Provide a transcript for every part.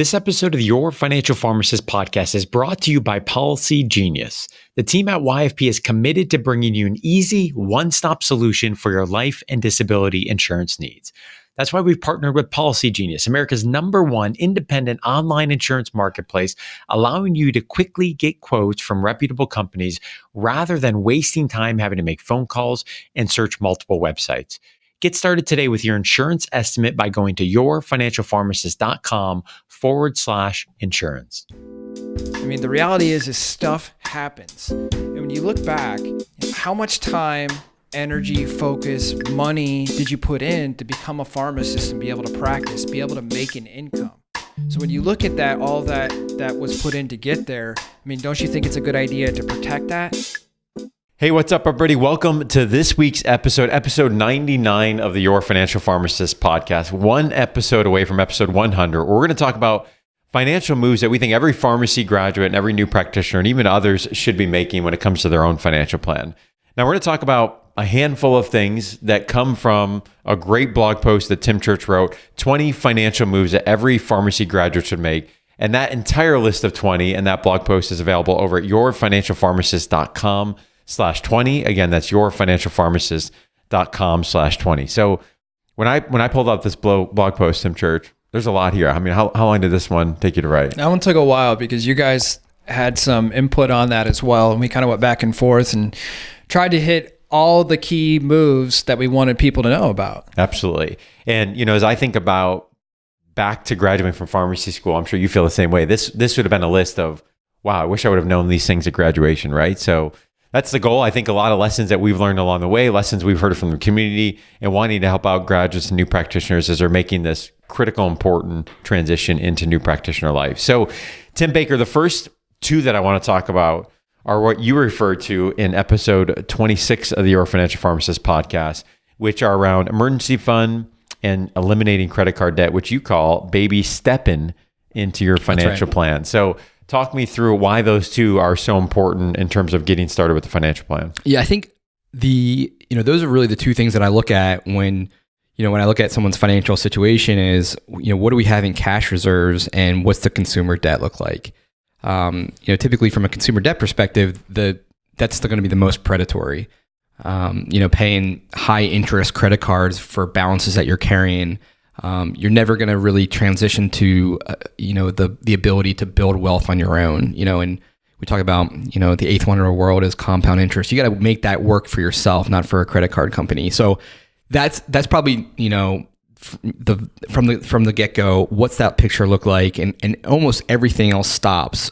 This episode of the Your Financial Pharmacist podcast is brought to you by Policy Genius. The team at YFP is committed to bringing you an easy, one-stop solution for your life and disability insurance needs. That's why we've partnered with Policy Genius, America's #1 independent online insurance marketplace, allowing you to quickly get quotes from reputable companies rather than wasting time having to make phone calls and search multiple websites. Get started today with your insurance estimate by going to yourfinancialpharmacist.com/insurance. I mean, the reality is stuff happens. And when you look back, how much time, energy, focus, money did you put in to become a pharmacist and be able to practice, be able to make an income? So when you look at that, all that was put in to get there, I mean, don't you think it's a good idea to protect that? Hey, what's up, everybody? Welcome to this week's episode 99 of the Your Financial Pharmacist podcast. One episode away from episode 100. We're going to talk about financial moves that we think every pharmacy graduate and every new practitioner and even others should be making when it comes to their own financial plan. Now, we're going to talk about a handful of things that come from a great blog post that Tim Church wrote, 20 financial moves that every pharmacy graduate should make. And that entire list of 20 and that blog post is available over at yourfinancialpharmacist.com/20. Again, that's yourfinancialpharmacist.com/20. So when I pulled up this blog post, Tim Church, there's a lot here. I mean, how long did this one take you to write? That one took a while because you guys had some input on that as well. And we kind of went back and forth and tried to hit all the key moves that we wanted people to know about. Absolutely. And, as I think about back to graduating from pharmacy school, I'm sure you feel the same way. This would have been a list of, wow, I wish I would have known these things at graduation, right? So that's the goal. I think a lot of lessons that we've learned along the way, lessons we've heard from the community, and wanting to help out graduates and new practitioners as they're making this critical, important transition into new practitioner life. So, Tim Baker, the first two that I want to talk about are what you referred to in episode 26 of the Your Financial Pharmacist podcast, which are around emergency fund and eliminating credit card debt, which you call baby stepping into your financial plan. So talk me through why those two are so important in terms of getting started with the financial plan. Yeah, I think those are really the two things that I look at when I look at someone's financial situation is, what do we have in cash reserves and what's the consumer debt look like? Typically from a consumer debt perspective, that's still going to be the most predatory. Paying high interest credit cards for balances that you're carrying. You're never going to really transition to, the ability to build wealth on your own, and we talk about, the eighth wonder of the world is compound interest. You got to make that work for yourself, not for a credit card company. So that's probably, from the get-go, what's that picture look like? And almost everything else stops,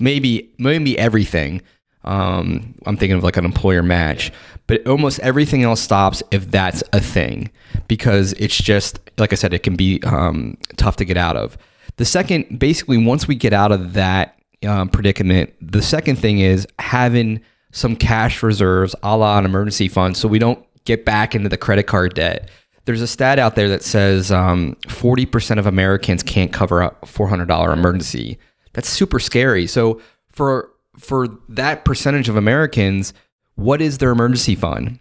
maybe everything. I'm thinking of like an employer match, but almost everything else stops if that's a thing, because it's just, like I said, it can be tough to get out of. The second, basically, once we get out of that predicament, the second thing is having some cash reserves, a la an emergency fund, so we don't get back into the credit card debt. There's a stat out there that says 40% of Americans can't cover a $400 emergency. That's super scary. So for that percentage of Americans, what is their emergency fund?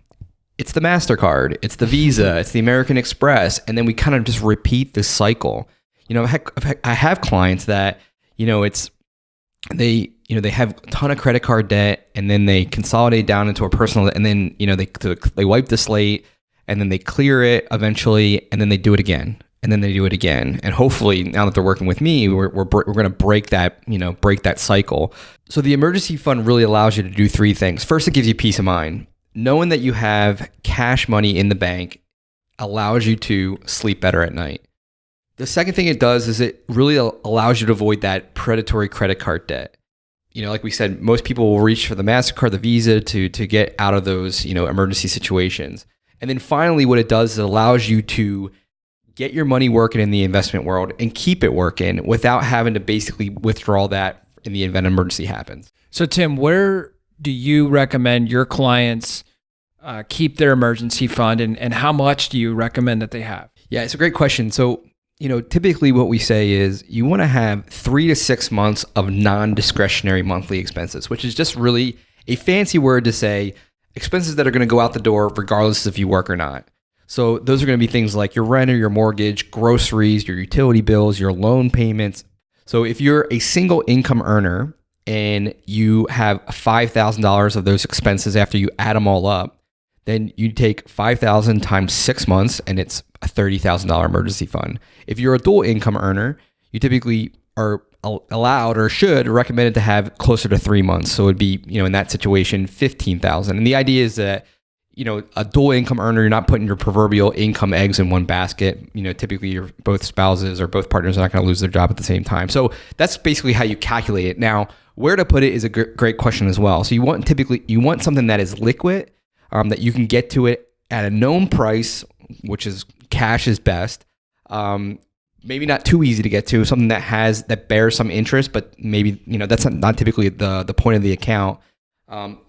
It's the MasterCard, it's the Visa, it's the American Express, and then we kind of just repeat this cycle. I have clients that, they have a ton of credit card debt, and then they consolidate down into a personal, and then, they wipe the slate, and then they clear it eventually, and then they do it again, and then they do it again. And hopefully, now that they're working with me, we're going to break that cycle. So the emergency fund really allows you to do three things. First, it gives you peace of mind. Knowing that you have cash money in the bank allows you to sleep better at night. The second thing it does is it really allows you to avoid that predatory credit card debt. Like we said, most people will reach for the MasterCard, the Visa to get out of those, emergency situations. And then finally, what it does is it allows you to get your money working in the investment world and keep it working without having to basically withdraw that in the event an emergency happens. So Tim, where do you recommend your clients keep their emergency fund, and how much do you recommend that they have? Yeah, it's a great question. So, typically what we say is you want to have 3 to 6 months of non-discretionary monthly expenses, which is just really a fancy word to say expenses that are going to go out the door regardless if you work or not. So those are going to be things like your rent or your mortgage, groceries, your utility bills, your loan payments, So if you're a single income earner and you have $5,000 of those expenses after you add them all up, then you take 5,000 times 6 months and it's a $30,000 emergency fund. If you're a dual income earner, you typically are allowed or should recommended to have closer to 3 months. So it'd be, in that situation, 15,000. And the idea is that, a dual income earner, you're not putting your proverbial income eggs in one basket. Typically your both spouses or both partners are not going to lose their job at the same time. So that's basically how you calculate it. Now, where to put it is a great question as well. So you want something that is liquid, that you can get to it at a known price, which is cash is best. Maybe not too easy to get to, something that bears some interest, but maybe, that's not typically the point of the account.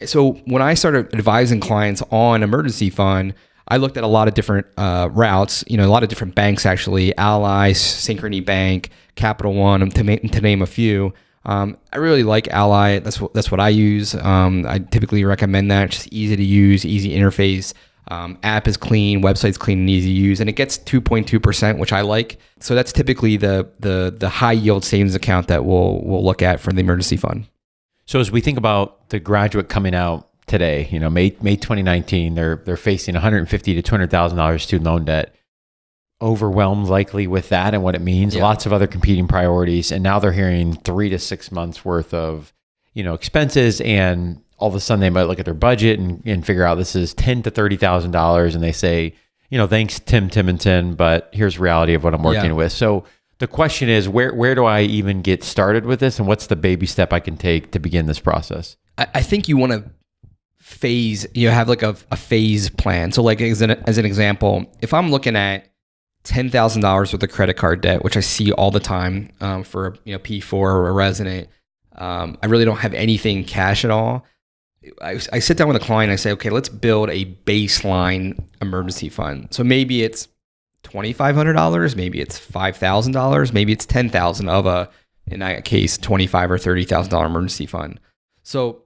So when I started advising clients on emergency fund, I looked at a lot of different routes, a lot of different banks actually, Ally, Synchrony Bank, Capital One, to name a few. I really like Ally. That's what I use. I typically recommend that. Just easy to use, easy interface. App is clean, website's clean and easy to use, and it gets 2.2%, which I like. So that's typically the high yield savings account that we'll look at for the emergency fund. So as we think about the graduate coming out today, May 2019, they're facing $150,000 to $200,000 student loan debt, overwhelmed likely with that and what it means. Yeah. Lots of other competing priorities, and now they're hearing 3 to 6 months worth of expenses, and all of a sudden they might look at their budget and figure out this is $10,000 to $30,000, and they say, thanks Tim, but here's the reality of what I'm working with. So the question is, where do I even get started with this, and what's the baby step I can take to begin this process? I think you want to phase, have like a phase plan. So like as an example, if I'm looking at $10,000 worth of credit card debt, which I see all the time for P4 or a resident, I really don't have anything cash at all. I sit down with a client and I say, okay, let's build a baseline emergency fund. So maybe it's $2,500, maybe it's $5,000, maybe it's $10,000 of in that case, $25,000 or $30,000 emergency fund. So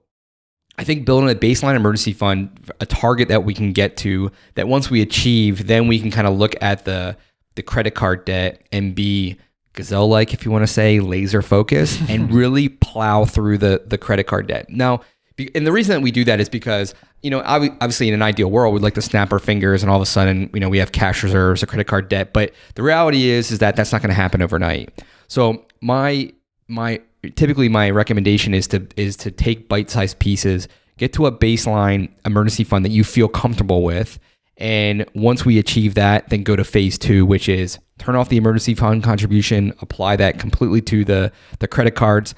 I think building a baseline emergency fund, a target that we can get to, that once we achieve, then we can kind of look at the credit card debt and be gazelle-like, if you want to say, laser focused, and really plow through the credit card debt. Now, and the reason that we do that is because, obviously in an ideal world, we'd like to snap our fingers and all of a sudden, we have cash reserves or credit card debt. But the reality is that that's not going to happen overnight. So typically my recommendation is to take bite-sized pieces, get to a baseline emergency fund that you feel comfortable with. And once we achieve that, then go to phase 2, which is turn off the emergency fund contribution, apply that completely to the credit cards,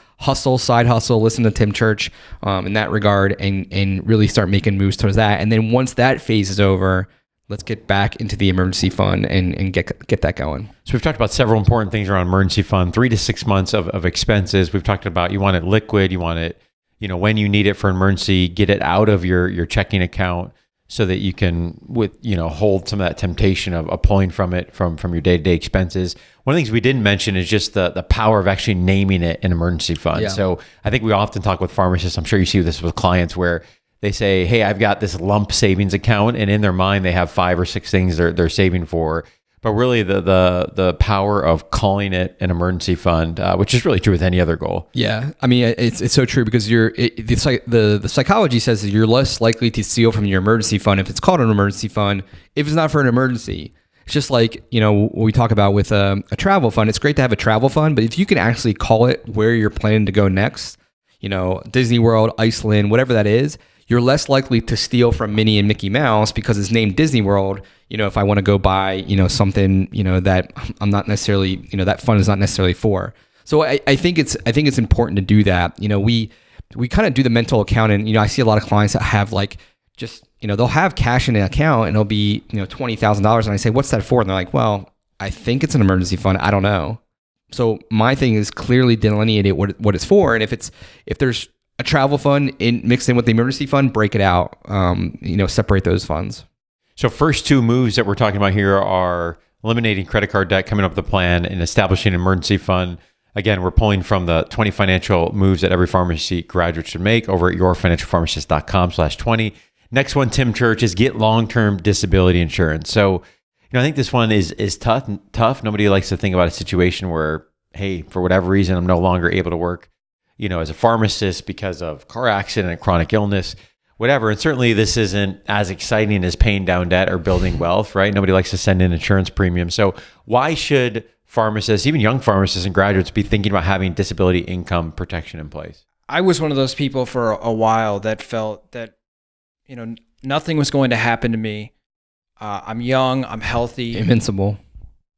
side hustle, listen to Tim Church in that regard, and really start making moves towards that. And then once that phase is over, let's get back into the emergency fund and get that going. So we've talked about several important things around emergency fund, 3 to 6 months of expenses. We've talked about you want it liquid, you want it, when you need it for emergency, get it out of your checking account, so that you can hold some of that temptation of pulling from it from your day-to-day expenses. One of the things we didn't mention is just the power of actually naming it an emergency fund. Yeah. So I think we often talk with pharmacists, I'm sure you see this with clients, where they say, hey, I've got this lump savings account, and in their mind they have 5 or 6 things they're saving for. But really the power of calling it an emergency fund, which is really true with any other goal. Yeah, I mean, it's so true because the psychology says that you're less likely to steal from your emergency fund if it's called an emergency fund, if it's not for an emergency. It's just like, what we talk about with a travel fund. It's great to have a travel fund, but if you can actually call it where you're planning to go next, Disney World, Iceland, whatever that is, you're less likely to steal from Minnie and Mickey Mouse because it's named Disney World. If I want to go buy, something, that I'm not necessarily, that fund is not necessarily for. So I think it's important to do that. We kind of do the mental account, and I see a lot of clients that have they'll have cash in an account and it'll be $20,000, and I say, what's that for? And they're like, well, I think it's an emergency fund. I don't know. So my thing is clearly delineate it what it's for, and if there's a travel fund mixed in with the emergency fund, break it out. Separate those funds. So first 2 moves that we're talking about here are eliminating credit card debt, coming up with a plan, and establishing an emergency fund. Again, we're pulling from the 20 financial moves that every pharmacy graduate should make over at yourfinancialpharmacist.com/20. Next one, Tim Church, is get long-term disability insurance. So, I think this one is tough. Nobody likes to think about a situation where, hey, for whatever reason, I'm no longer able to work, as a pharmacist because of car accident and chronic illness, whatever. And certainly this isn't as exciting as paying down debt or building wealth, right? Nobody likes to send in insurance premiums. So why should pharmacists, even young pharmacists and graduates, be thinking about having disability income protection in place? I was one of those people for a while that felt that, nothing was going to happen to me. I'm young, I'm healthy. Invincible.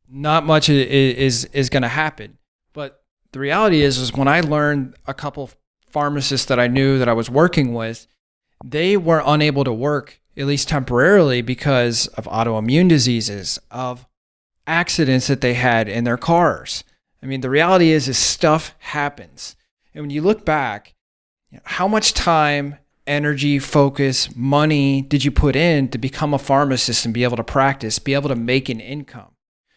Not much is going to happen. But the reality is when I learned a couple pharmacists that I knew that I was working with, they were unable to work, at least temporarily, because of autoimmune diseases, of accidents that they had in their cars. I mean, the reality is stuff happens. And when you look back, how much time, energy, focus, money did you put in to become a pharmacist and be able to practice, be able to make an income?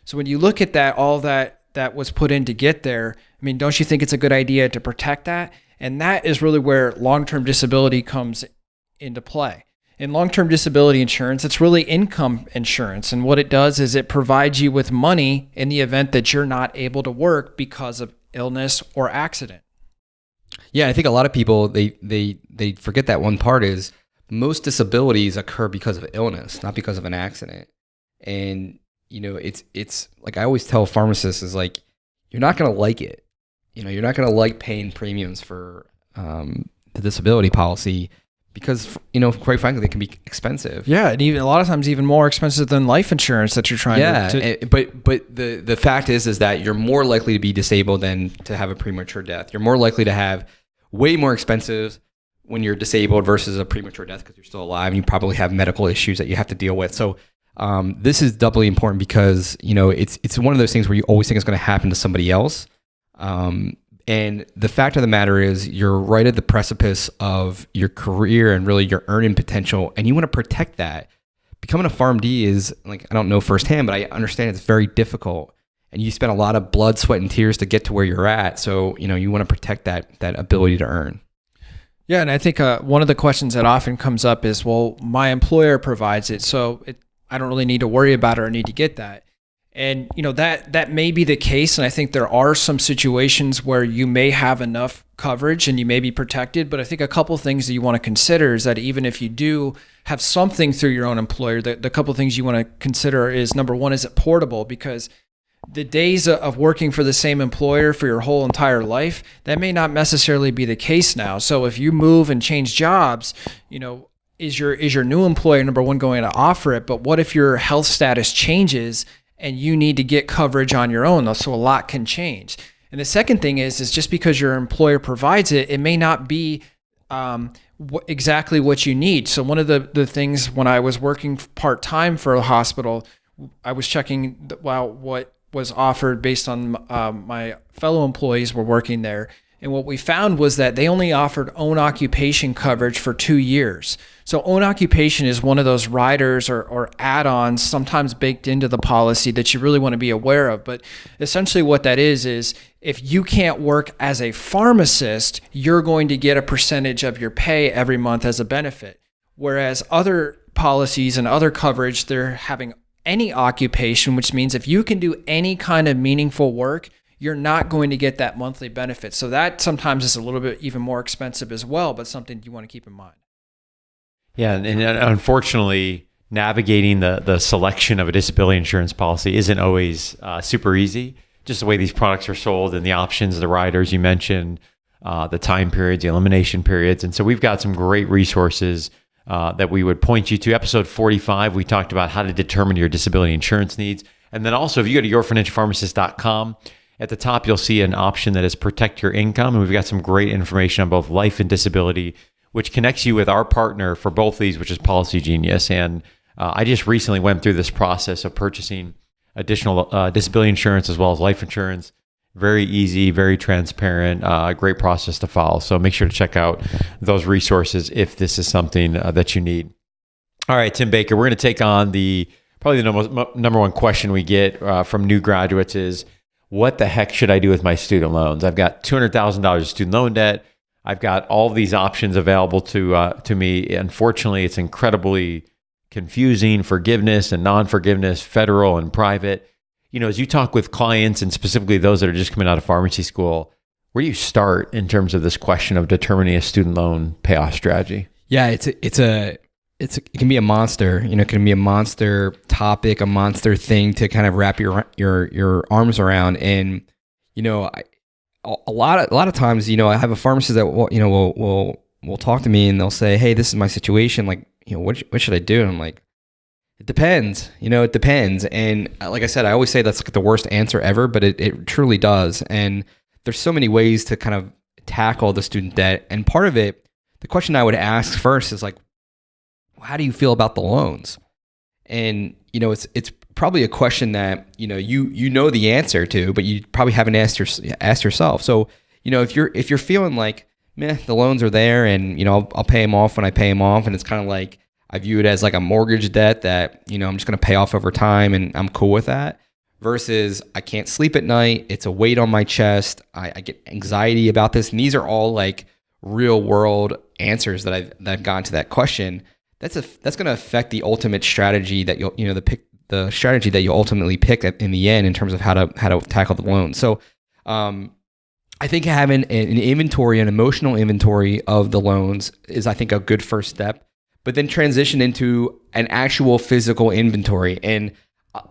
So when you look at that, all that was put in to get there, I mean, don't you think it's a good idea to protect that? And that is really where long-term disability comes into play. In long-term disability insurance, it's really income insurance. And what it does is it provides you with money in the event that you're not able to work because of illness or accident. Yeah, I think a lot of people, they forget that one part is most disabilities occur because of illness, not because of an accident. And, it's like I always tell pharmacists is like, you're not going to like it. You're not going to like paying premiums for the disability policy because, quite frankly, they can be expensive. Yeah, and even a lot of times even more expensive than life insurance that you're trying to. But the fact is that you're more likely to be disabled than to have a premature death. You're more likely to have way more expenses when you're disabled versus a premature death because you're still alive and you probably have medical issues that you have to deal with. So this is doubly important because, it's one of those things where you always think it's going to happen to somebody else. And the fact of the matter is you're right at the precipice of your career and really your earning potential, and you want to protect that. Becoming a PharmD is, like, I don't know firsthand, but I understand it's very difficult. And you spend a lot of blood, sweat, and tears to get to where you're at. So, you want to protect that ability to earn. Yeah, and I think one of the questions that often comes up is, well, my employer provides it, so I don't really need to worry about it or need to get that. And, that may be the case. And I think there are some situations where you may have enough coverage and you may be protected. But I think a couple of things that you want to consider is that even if you do have something through your own employer, the couple of things you want to consider is, number one, is it portable? Because the days of working for the same employer for your whole entire life, that may not necessarily be the case now. So if you move and change jobs, is your new employer, number one, going to offer it? But what if your health status changes and you need to get coverage on your own? So a lot can change. And the second thing is just because your employer provides it, it may not be exactly what you need. So one of the things when I was working part-time for a hospital, I was checking what was offered based on my fellow employees were working there. And what we found was that they only offered own occupation coverage for 2 years. So own occupation is one of those riders or add-ons sometimes baked into the policy that you really want to be aware of. But essentially what that is if you can't work as a pharmacist, you're going to get a percentage of your pay every month as a benefit. Whereas other policies and other coverage, they're having any occupation, which means if you can do any kind of meaningful work, you're not going to get that monthly benefit. So that sometimes is a little bit even more expensive as well, but something you want to keep in mind. Yeah, and unfortunately, navigating the selection of a disability insurance policy isn't always super easy. Just the way these products are sold and the options, the riders you mentioned, the time periods, the elimination periods. And so we've got some great resources that we would point you to. Episode 45, we talked about how to determine your disability insurance needs. And then also, if you go to yourfinancialpharmacist.com, at the top, you'll see an option that is protect your income. And we've got some great information on both life and disability, which connects you with our partner for both of these, which is Policy Genius. And I just recently went through this process of purchasing additional disability insurance as well as life insurance. Very easy, very transparent, great process to follow. So make sure to check out those resources if this is something that you need. All right, Tim Baker, we're going to take on probably the number one question we get from new graduates is, what the heck should I do with my student loans? I've got $200,000 of student loan debt. I've got all of these options available to me. Unfortunately, it's incredibly confusing, forgiveness and non-forgiveness, federal and private. as you talk with clients and specifically those that are just coming out of pharmacy school, where do you start in terms of this question of determining a student loan payoff strategy? Yeah, it can be a monster. It can be a monster topic, a monster thing to kind of wrap your arms around. And a lot of times, I have a pharmacist that will talk to me and they'll say, "Hey, this is my situation. Like, what should I do?" And I'm like, "It depends. It depends." And like I said, I always say that's like the worst answer ever, but it truly does. And there's so many ways to kind of tackle the student debt. And part of it, the question I would ask first is like, how do you feel about the loans? And it's probably a question that you know the answer to, but you probably haven't asked yourself. So if you're feeling like, meh, the loans are there, and I'll pay them off when I pay them off, and it's kind of like I view it as like a mortgage debt that I'm just going to pay off over time, and I'm cool with that. Versus I can't sleep at night. It's a weight on my chest. I get anxiety about this, and these are all like real world answers that I've gotten to that question. That's going to affect the ultimate strategy that the strategy that you'll ultimately pick in the end in terms of how to tackle the loan. So, I think having an inventory, an emotional inventory of the loans is, I think, a good first step. But then transition into an actual physical inventory. And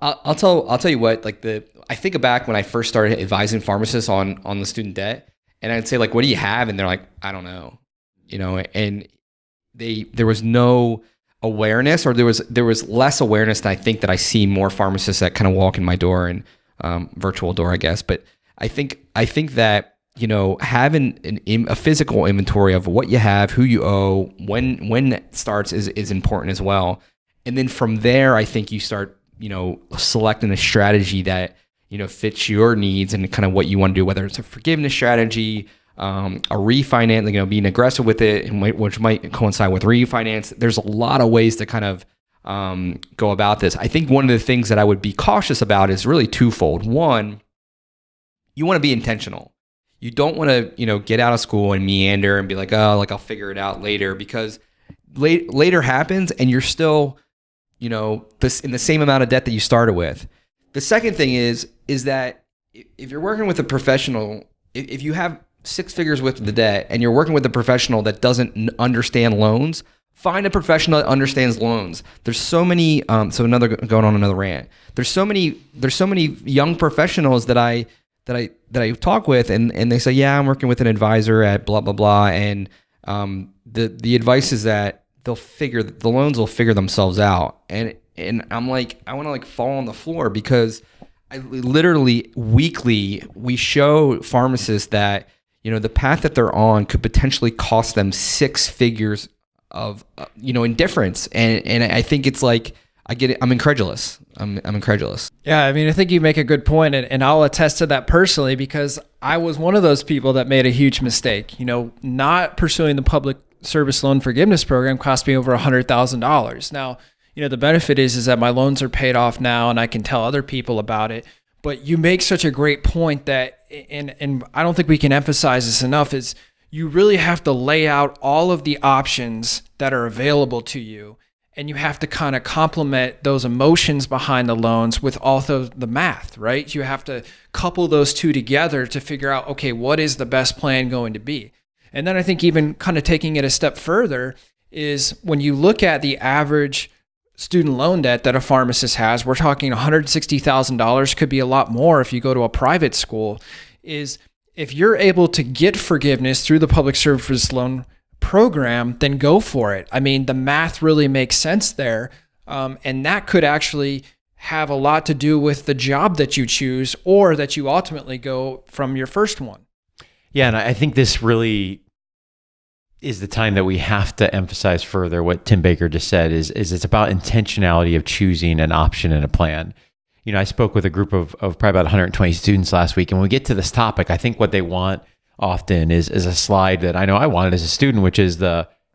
I'll tell you what. I think back when I first started advising pharmacists on the student debt, and I'd say like, "What do you have?" And they're like, "I don't know," and there was no awareness, or there was less awareness than I think that I see more pharmacists that kind of walk in my door and virtual door, I guess. But I think that having a physical inventory of what you have, who you owe, when that starts is important as well. And then from there, I think you start selecting a strategy that fits your needs and kind of what you want to do, whether it's a forgiveness strategy, a refinance, being aggressive with it, and which might coincide with refinance. There's a lot of ways to kind of go about this. I think one of the things that I would be cautious about is really twofold. One, you want to be intentional. You don't want to, get out of school and meander and be like, oh, like I'll figure it out later, because later happens and you're still, this in the same amount of debt that you started with. The second thing is that if you're working with a professional, if you have 6 figures with the debt and you're working with a professional that doesn't understand loans, find a professional that understands loans. There's so many, going on another rant. There's so many young professionals that I talk with, and they say, yeah, I'm working with an advisor at blah, blah, blah. And the advice is that the loans will figure themselves out. And I'm like, I want to like fall on the floor, because I literally weekly, we show pharmacists that, the path that they're on could potentially cost them 6 figures of, in difference. And I think it's like, I get it. I'm incredulous. I'm incredulous. Yeah, I mean, I think you make a good point, and I'll attest to that personally, because I was one of those people that made a huge mistake. Not pursuing the public service loan forgiveness program cost me over $100,000. Now, the benefit is that my loans are paid off now, and I can tell other people about it. But you make such a great point that, and I don't think we can emphasize this enough, is you really have to lay out all of the options that are available to you. And you have to kind of complement those emotions behind the loans with also the math, right? You have to couple those two together to figure out, okay, what is the best plan going to be? And then I think even kind of taking it a step further is when you look at the average student loan debt that a pharmacist has, we're talking $160,000, could be a lot more if you go to a private school, is if you're able to get forgiveness through the public service loan program, then go for it. I mean, the math really makes sense there. And that could actually have a lot to do with the job that you choose, or that you ultimately go from your first one. Yeah, and I think this really is the time that we have to emphasize further what Tim Baker just said, is it's about intentionality of choosing an option and a plan. I spoke with a group of probably about 120 students last week, and when we get to this topic, I think what they want often is a slide that I know I wanted as a student, which is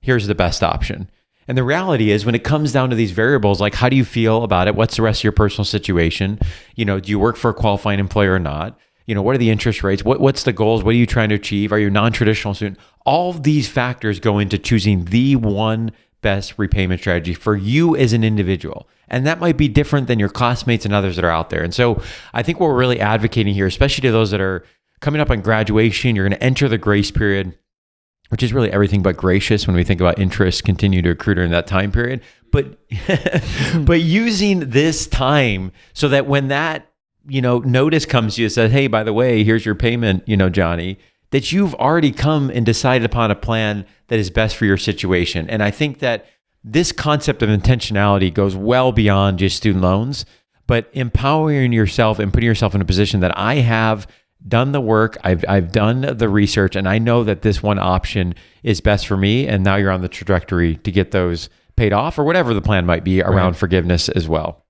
here's the best option. And the reality is, when it comes down to these variables, like how do you feel about it? What's the rest of your personal situation? Do you work for a qualifying employer or not? What are the interest rates? What's the goals? What are you trying to achieve? Are you a non-traditional student? All of these factors go into choosing the one best repayment strategy for you as an individual. And that might be different than your classmates and others that are out there. And so I think what we're really advocating here, especially to those that are coming up on graduation, you're going to enter the grace period, which is really everything but gracious when we think about interest continue to accrue during that time period. But but using this time so that when that, notice comes to you that says, hey, by the way, here's your payment, Johnny, that you've already come and decided upon a plan that is best for your situation. And I think that this concept of intentionality goes well beyond just student loans, but empowering yourself and putting yourself in a position that I have done the work, I've done the research, and I know that this one option is best for me. And now you're on the trajectory to get those paid off, or whatever the plan might be around forgiveness as well.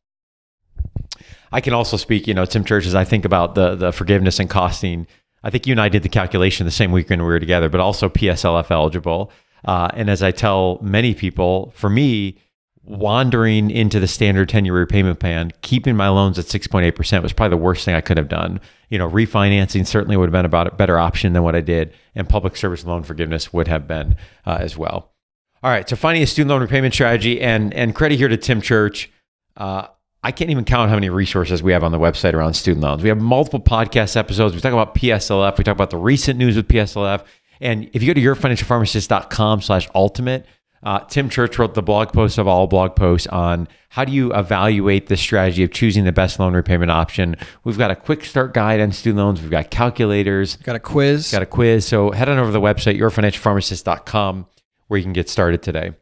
I can also speak, Tim Church, as I think about the forgiveness and costing. I think you and I did the calculation the same weekend we were together, but also PSLF eligible. And as I tell many people, for me, wandering into the standard 10-year repayment plan, keeping my loans at 6.8% was probably the worst thing I could have done. Refinancing certainly would have been about a better option than what I did, and public service loan forgiveness would have been as well. All right, so finding a student loan repayment strategy, and credit here to Tim Church. I can't even count how many resources we have on the website around student loans. We have multiple podcast episodes. We talk about PSLF. We talk about the recent news with PSLF. And if you go to yourfinancialpharmacist.com/ultimate, Tim Church wrote the blog post of all blog posts on how do you evaluate the strategy of choosing the best loan repayment option. We've got a quick start guide on student loans. We've got calculators. Got a quiz. So head on over to the website, yourfinancialpharmacist.com, where you can get started today.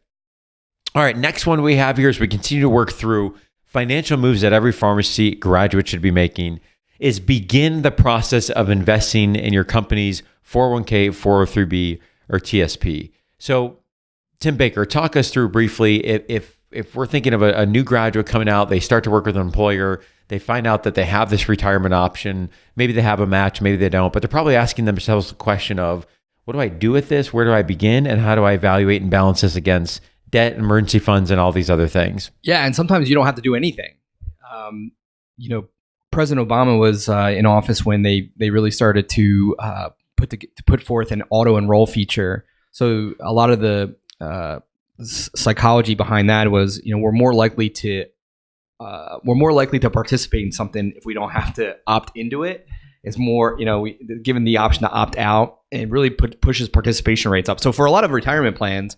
All right, next one we have here as we continue to work through financial moves that every pharmacy graduate should be making is begin the process of investing in your company's 401k, 403b, or TSP. So Tim Baker, talk us through briefly, if we're thinking of a new graduate coming out, they start to work with an employer, they find out that they have this retirement option, maybe they have a match, maybe they don't, but they're probably asking themselves the question of, what do I do with this? Where do I begin? And how do I evaluate and balance this against debt, emergency funds, and all these other things? Yeah, and sometimes you don't have to do anything. President Obama was in office when they really started to put forth an auto enroll feature. So a lot of the psychology behind that was, we're more likely to participate in something if we don't have to opt into it. It's more, given the option to opt out, it really pushes participation rates up. So for a lot of retirement plans,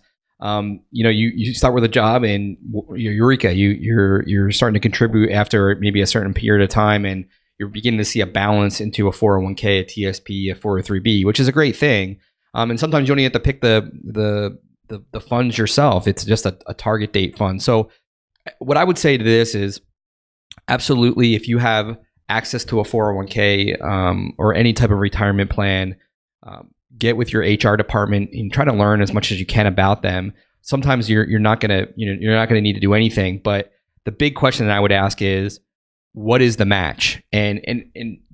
you start with a job and eureka, you're starting to contribute after maybe a certain period of time, and you're beginning to see a balance into a 401k, a TSP, a 403b, which is a great thing. And sometimes you don't even have to pick the funds yourself. It's just a target date fund. So what I would say to this is, absolutely, if you have access to a 401k or any type of retirement plan, get with your HR department and try to learn as much as you can about them. Sometimes you're not gonna need to do anything, but the big question that I would ask is, what is the match? And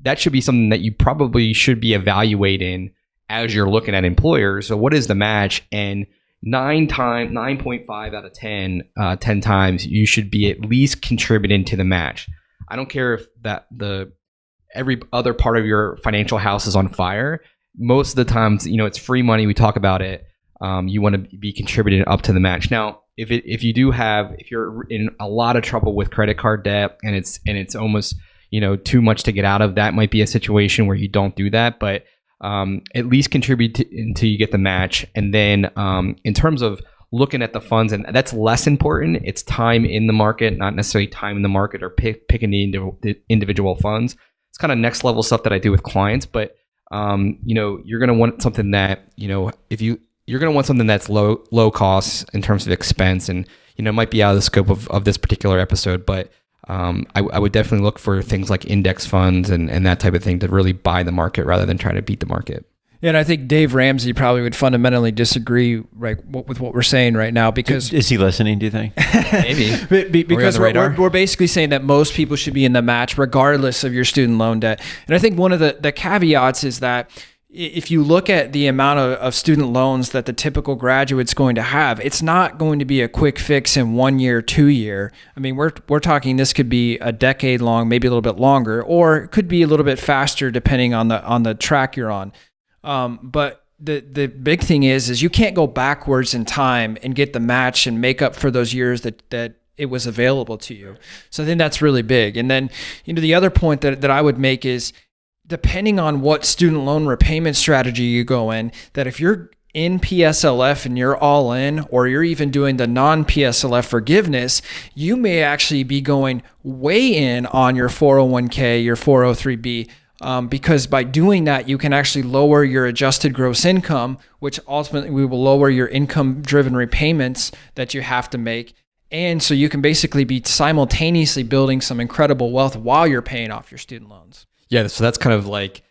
that should be something that you probably should be evaluating as you're looking at employers. So what is the match? And 9.5 out of 10 times you should be at least contributing to the match. I don't care if every other part of your financial house is on fire. Most of the times, it's free money. We talk about it. You want to be contributing up to the match. Now, if you're in a lot of trouble with credit card debt and it's almost too much to get out of, that might be a situation where you don't do that. But at least contribute until you get the match. And then in terms of looking at the funds, and that's less important. It's time in the market, not necessarily time in the market or picking the individual funds. It's kind of next level stuff that I do with clients. But you're going to want something that you're going to want something that's low cost in terms of expense, and it might be out of the scope of this particular episode, but I would definitely look for things like index funds and that type of thing to really buy the market rather than try to beat the market. Yeah, and I think Dave Ramsey probably would fundamentally disagree with what we're saying right now, because is he listening, do you think? Maybe. Because we're basically saying that most people should be in the match regardless of your student loan debt. And I think one of the caveats is that if you look at the amount of student loans that the typical graduate's going to have, it's not going to be a quick fix in 1 year, 2 year. I mean, we're talking this could be a decade long, maybe a little bit longer, or it could be a little bit faster depending on the track you're on. But the big thing is you can't go backwards in time and get the match and make up for those years that it was available to you. So I think that's really big. And then, the other point that I would make is, depending on what student loan repayment strategy you go in, that if you're in PSLF and you're all in, or you're even doing the non-PSLF forgiveness, you may actually be going way in on your 401k, your 403b, because by doing that, you can actually lower your adjusted gross income, which ultimately will lower your income-driven repayments that you have to make. And so you can basically be simultaneously building some incredible wealth while you're paying off your student loans. Yeah, so that's kind of like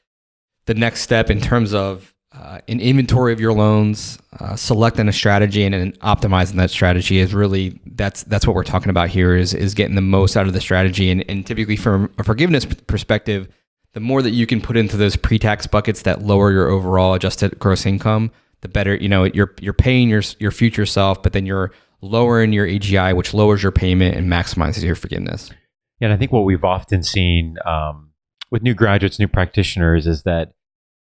the next step in terms of an inventory of your loans, selecting a strategy, and then optimizing that strategy is really, that's what we're talking about here, is getting the most out of the strategy. And typically from a forgiveness perspective, the more that you can put into those pre-tax buckets that lower your overall adjusted gross income, the better. You're paying your future self, but then you're lowering your AGI, which lowers your payment and maximizes your forgiveness. Yeah, and I think what we've often seen with new graduates, new practitioners, is that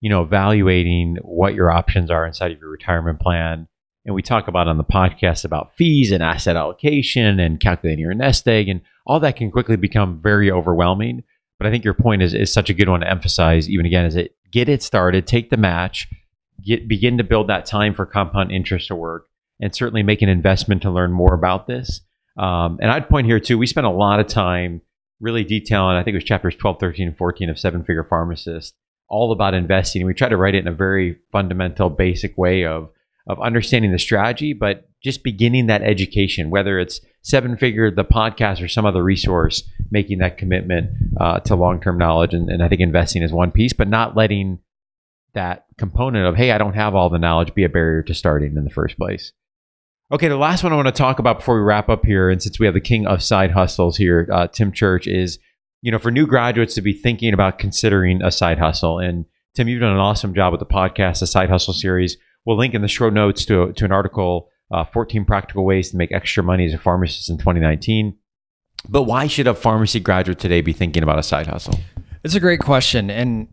evaluating what your options are inside of your retirement plan. And we talk about on the podcast about fees and asset allocation and calculating your nest egg, and all that can quickly become very overwhelming. But I think your point is such a good one to emphasize, even again, is it get it started, take the match, begin to build that time for compound interest to work, and certainly make an investment to learn more about this. And I'd point here too, we spent a lot of time really detailing, I think it was chapters 12, 13, and 14 of Seven Figure Pharmacist, all about investing. And we try to write it in a very fundamental, basic way of understanding the strategy, but just beginning that education, whether it's Seven Figure, the podcast, or some other resource, making that commitment to long-term knowledge. And I think investing is one piece, but not letting that component of, hey, I don't have all the knowledge, be a barrier to starting in the first place. Okay, the last one I want to talk about before we wrap up here, and since we have the king of side hustles here, Tim Church, is for new graduates to be thinking about considering a side hustle. And Tim, you've done an awesome job with the podcast, the Side Hustle series. We'll link in the show notes to an article, 14 Practical Ways to Make Extra Money as a Pharmacist in 2019. But why should a pharmacy graduate today be thinking about a side hustle? It's a great question. And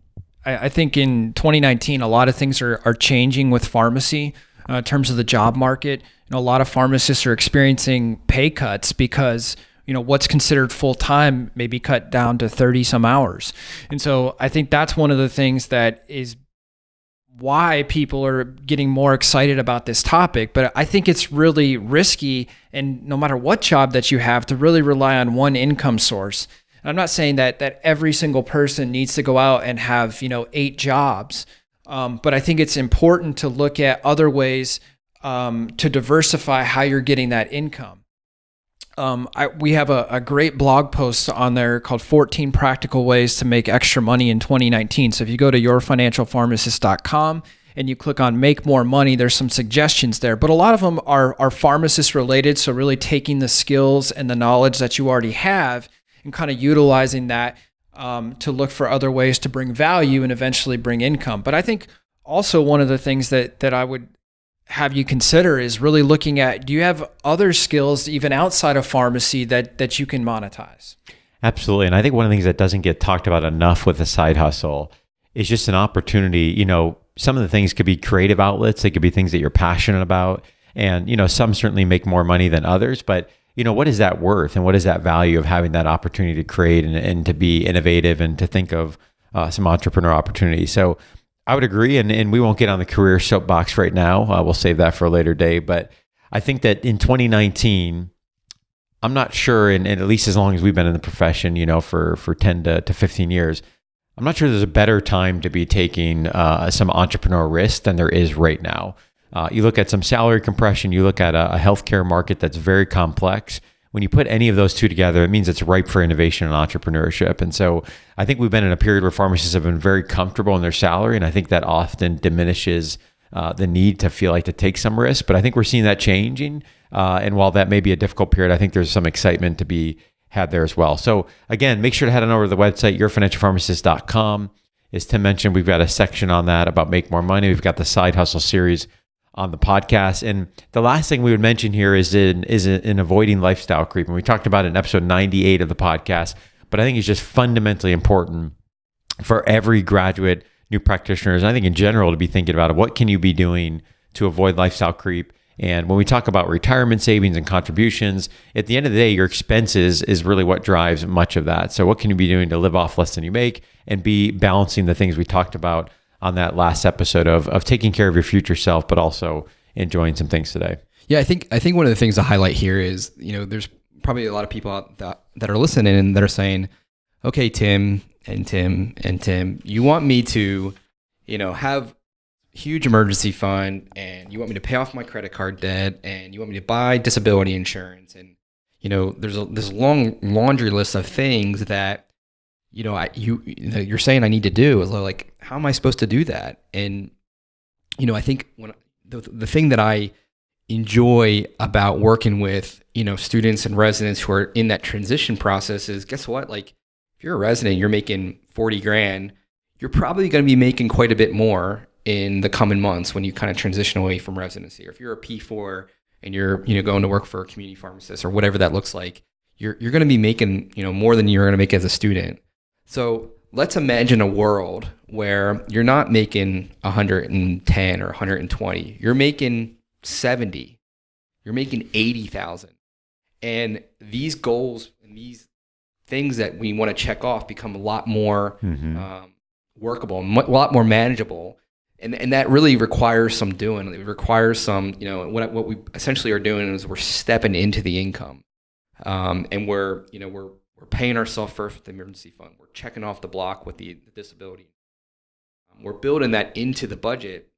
I think in 2019, a lot of things are changing with pharmacy in terms of the job market. A lot of pharmacists are experiencing pay cuts because what's considered full-time may be cut down to 30 some hours. And so I think that's one of the things that is why people are getting more excited about this topic. But I think it's really risky, and no matter what job that you have, to really rely on one income source. And I'm not saying that every single person needs to go out and have 8 jobs, but I think it's important to look at other ways to diversify how you're getting that income. We have a great blog post on there called 14 Practical Ways to Make Extra Money in 2019. So if you go to yourfinancialpharmacist.com and you click on Make More Money, there's some suggestions there. But a lot of them are pharmacist related. So really taking the skills and the knowledge that you already have and kind of utilizing that to look for other ways to bring value and eventually bring income. But I think also one of the things that I would have you consider is really looking at, do you have other skills even outside of pharmacy that you can monetize? Absolutely. And I think one of the things that doesn't get talked about enough with a side hustle is just an opportunity. Some of the things could be creative outlets. They could be things that you're passionate about. And, some certainly make more money than others, but what is that worth, and what is that value of having that opportunity to create and to be innovative and to think of some entrepreneur opportunities? So I would agree, and we won't get on the career soapbox right now. We'll save that for a later day. But I think that in 2019, I'm not sure, and at least as long as we've been in the profession, for 10 to 15 years, I'm not sure there's a better time to be taking some entrepreneurial risk than there is right now. You look at some salary compression, you look at a healthcare market that's very complex. When you put any of those two together, it means it's ripe for innovation and entrepreneurship. And so I think we've been in a period where pharmacists have been very comfortable in their salary. And I think that often diminishes the need to feel like to take some risk. But I think we're seeing that changing. And while that may be a difficult period, I think there's some excitement to be had there as well. So again, make sure to head on over to the website, yourfinancialpharmacist.com. As Tim mentioned, we've got a section on that about Make More Money. We've got the Side Hustle series on the podcast. And the last thing we would mention here is in avoiding lifestyle creep. And we talked about it in episode 98 of the podcast, but I think it's just fundamentally important for every graduate, new practitioners, and I think in general, to be thinking about it. What can you be doing to avoid lifestyle creep? And when we talk about retirement savings and contributions, at the end of the day, your expenses is really what drives much of that. So what can you be doing to live off less than you make and be balancing the things we talked about on that last episode of taking care of your future self, but also enjoying some things today? Yeah, I think one of the things to highlight here is, there's probably a lot of people out that are listening and that are saying, okay, Tim, you want me to, have huge emergency fund, and you want me to pay off my credit card debt, and you want me to buy disability insurance, and there's this long laundry list of things that you're saying I need to do. Is like, how am I supposed to do that? And I think when the thing that I enjoy about working with students and residents who are in that transition process is, guess what? Like, if you're a resident, you're making 40 grand, you're probably going to be making quite a bit more in the coming months when you kind of transition away from residency. Or if you're a P4 and you're going to work for a community pharmacist or whatever that looks like, you're going to be making more than you're going to make as a student. So let's imagine a world where you're not making 110 or 120. You're making 70. You're making 80,000. And these goals and these things that we want to check off become a lot more workable, a lot more manageable. And that really requires some doing. It requires some, what we essentially are doing is we're stepping into the income. And we're paying ourselves first with the emergency fund. We're checking off the block with the disability. We're building that into the budget,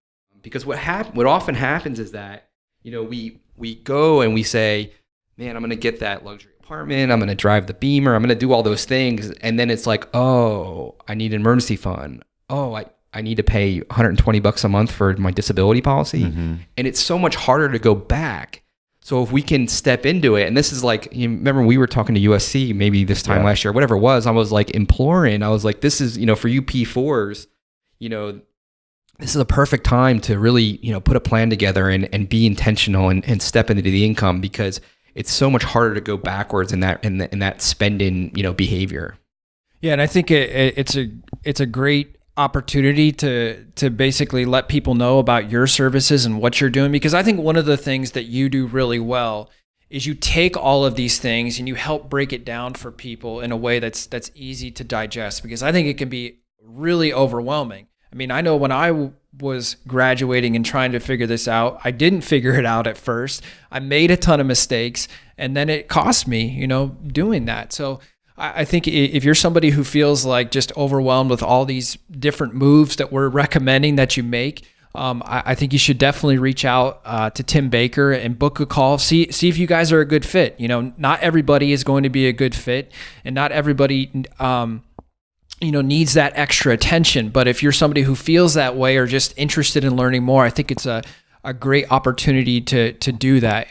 because what often happens is that, we go and we say, man, I'm going to get that luxury apartment. I'm going to drive the Beamer. I'm going to do all those things. And then it's like, oh, I need an emergency fund. Oh, I need to pay $120 a month for my disability policy. And it's so much harder to go back. So if we can step into it, and this is like, you remember we were talking to USC maybe this time last year, whatever it was, I was like imploring, I was like, this is, for you P4s, this is a perfect time to really, put a plan together and be intentional and step into the income, because it's so much harder to go backwards in that spending, behavior. Yeah, and I think it's a great opportunity to basically let people know about your services and what you're doing, because I think one of the things that you do really well is you take all of these things and you help break it down for people in a way that's easy to digest, because I think it can be really overwhelming. I mean, I know when I was graduating and trying to figure this out, I didn't figure it out at first. I made a ton of mistakes, and then it cost me, doing that. So I think if you're somebody who feels like just overwhelmed with all these different moves that we're recommending that you make, I think you should definitely reach out to Tim Baker and book a call. See if you guys are a good fit. Not everybody is going to be a good fit, and not everybody needs that extra attention. But if you're somebody who feels that way or just interested in learning more, I think it's a great opportunity to do that.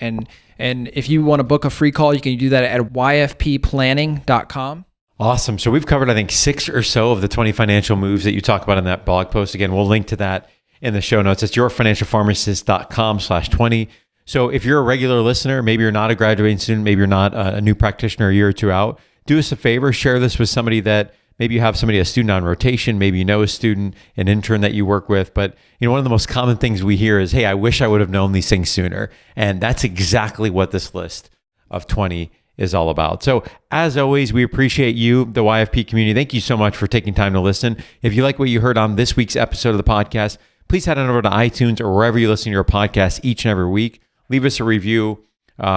And if you want to book a free call, you can do that at yfpplanning.com. Awesome. So we've covered, I think, 6 or so of the 20 financial moves that you talk about in that blog post. Again, we'll link to that in the show notes. It's yourfinancialpharmacist.com/20. So if you're a regular listener, maybe you're not a graduating student, maybe you're not a new practitioner a year or two out, do us a favor, share this with somebody that maybe you have a student on rotation, maybe you know a student, an intern that you work with. But one of the most common things we hear is, hey, I wish I would have known these things sooner. And that's exactly what this list of 20 is all about. So as always, we appreciate you, the YFP community. Thank you so much for taking time to listen. If you like what you heard on this week's episode of the podcast, please head on over to iTunes or wherever you listen to your podcast each and every week. Leave us a review.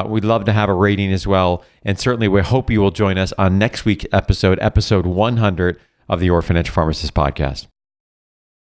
We'd love to have a rating as well. And certainly we hope you will join us on next week's episode 100 of the Your Financial Pharmacist podcast.